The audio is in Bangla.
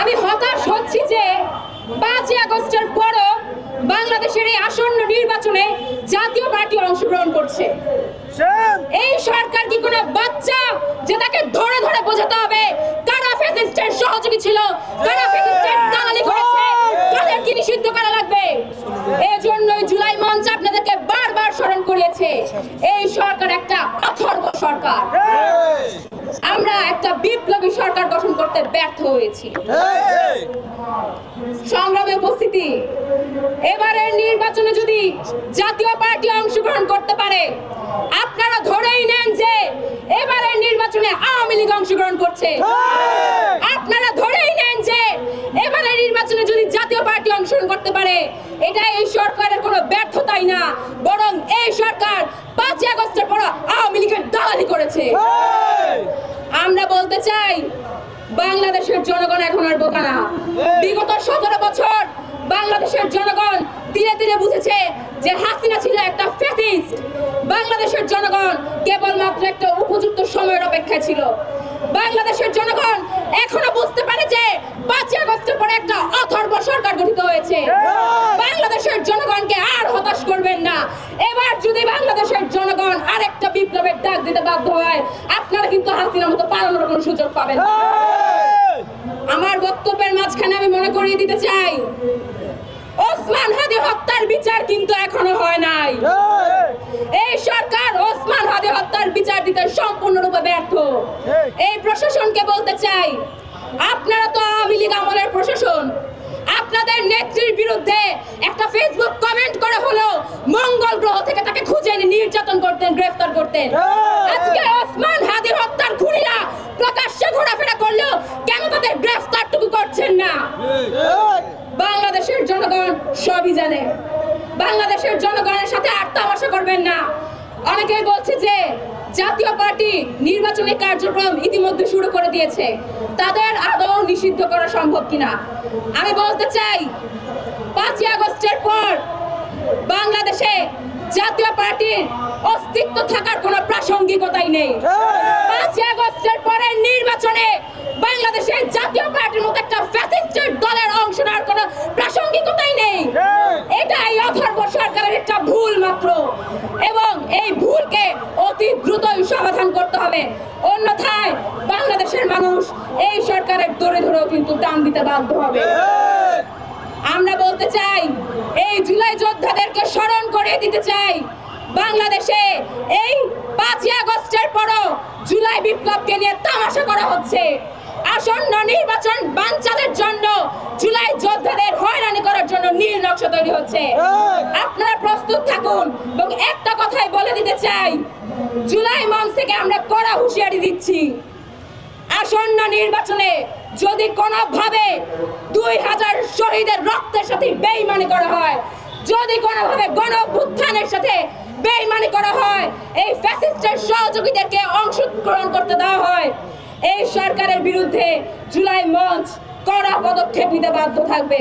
আমি হতাশ হচ্ছি যে 5ই আগস্টের পরও বাংলাদেশের এই আসন্ন নির্বাচনে জাতীয় পার্টি অংশগ্রহণ করছে। এই সরকার কি কোনো বাচ্চা যে তাকে ধরে ধরে বোঝাতে হবে কারা ফ্যাসিস্টের সহযোগী ছিল, কারা ফ্যাসিস্টের দালালি করেছে, কাদের কি নিষিদ্ধ করা লাগবে? এজন্যই জুলাই মঞ্চ আপনাদেরকে বারবার স্মরণ করিয়েছে এই সরকার একটা অথর্ব সরকার। আমরা একটা বিপ্লবী সরকার গঠন করতে ব্যর্থ হয়েছি। সংগ্রামে উপস্থিতি, এবারের নির্বাচনে যদি জাতীয় পার্টি অংশগ্রহণ করতে পারে, আপনারা ধরেই নেন যে এবারের নির্বাচনে আওয়ামী লীগ অংশগ্রহণ করছে। আপনারা ধরেই নেন যে এবারের নির্বাচনে যদি জাতীয় পার্টি অংশগ্রহণ করতে পারে, এটা এই সরকারের কোনো ব্যর্থতাই না, বরং এই সরকার 5ই আগস্টের পর আওয়ামী লীগের দালালি করেছে। আমরা বলতে চাই, বাংলাদেশের জনগণ এখন আর বোকা না। বিগত 17 বছর বাংলাদেশের জনগণ ধীরে ধীরে বুঝেছে যে হাসিনা ছিল একটা ফ্যাসিস্ট। বাংলাদেশের জনগণ কেবলমাত্র একটা উপযুক্ত সময়ের অপেক্ষায় ছিল। বাংলাদেশের জনগণ এখনো বুঝতে পারে যে 5ই আগস্টের পরে একটা অথর্ব সরকার গঠিত হয়েছে। বাংলাদেশের জনগণকে আর হতাশ করবেন না। এবার যদি বাংলাদেশের জনগণ আরেকটা বিপ্লবের ডাক দিতে বাধ্য হয়, আপনারা কিন্তু হাসিনার মতো পালানোর কোনো সুযোগ পাবেন না। আমার বক্তব্যের মাঝখানে আমি মনে করিয়ে দিতে চাই, ওসমান হাদি হত্যার বিচার কিন্তু এখনো হয় নাই। এই সরকার ওসমান হাদি হত্যার বিচার দিতে সম্পূর্ণরূপে ব্যর্থ। এই প্রশাসনকে বলতে চাই, আপনারা তো আওয়ামী লীগ আমলের প্রশাসন। আপনাদের নেত্রীর বিরুদ্ধে একটা ফেসবুক কমেন্ট করে হলো মঙ্গল গ্রহ থেকে তাকে খুঁজে এনে নির্যাতন করতেন, গ্রেফতার করতেন। আজকে ওসমান হাদি হত্যার খুনিরা প্রকাশ্যে ঘোরাফেরা করলেও কেন তাদের গ্রেফতারটুকু করছেন না? বাংলাদেশের জনগণ সবই জানে। বাংলাদেশের জনগণের সাথে আর তামাশা করবেন না। অনেকেই বলছে যে জাতীয় পার্টি নির্বাচনী কার্যক্রম ইতিমধ্যে শুরু করে দিয়েছে, তাদের আদৌ নিষিদ্ধ করা সম্ভব কিনা। আমি বলতে চাই, 5ই আগস্টের পর বাংলাদেশে জাতীয় পার্টির অস্তিত্ব থাকার কোনো প্রাসঙ্গিকতাই নেই। 5ই আগস্টের পরের নির্বাচনে বাংলাদেশের জাতীয় পার্টির মতো একটা ফ্যাসিস্টের দলের অংশ নেওয়ার কোনো প্রাসঙ্গিকতাই নেই। এটাই অথর্ব সরকারের একটা ভুল মাত্র, এবং এই ভুলকে অতি দ্রুতই সমাধান করতে হবে। অন্যথায় বাংলাদেশের মানুষ এই সরকারের দড়ি ধরেও কিন্তু টান দিতে বাধ্য হবে। আমরা বলতে চাই, এই জুলাই যোদ্ধাদেরকে স্মরণ করিয়ে দিতে চাই, বাংলাদেশে এই 5ই আগস্টের পরও জুলাই বিপ্লবকে নিয়ে তামাশা করা হচ্ছে। আসন্ন নির্বাচন বানচালের জন্য জুলাই যোদ্ধাদের হয়রানি করার জন্য নীল নকশা তৈরি হচ্ছে। আপনারা প্রস্তুত থাকুন। এবং একটা কথাই বলে দিতে চাই, জুলাই মঞ্চ থেকে আমরা কড়া হুঁশিয়ারি দিচ্ছি, আসন্ন নির্বাচনে যদি কোনোভাবে 2000 শহীদের রক্তের সাথে বেইমানি করা হয়, যদি কোনোভাবে গণঅভ্যুত্থানের সাথে বেইমানি করা হয়, এই ফ্যাসিস্টের সহযোগীদেরকে অংশগ্রহণ করতে দেওয়া হয়, এই সরকারের বিরুদ্ধে জুলাই মঞ্চ কড়া পদক্ষেপ নিতে বাধ্য থাকবে।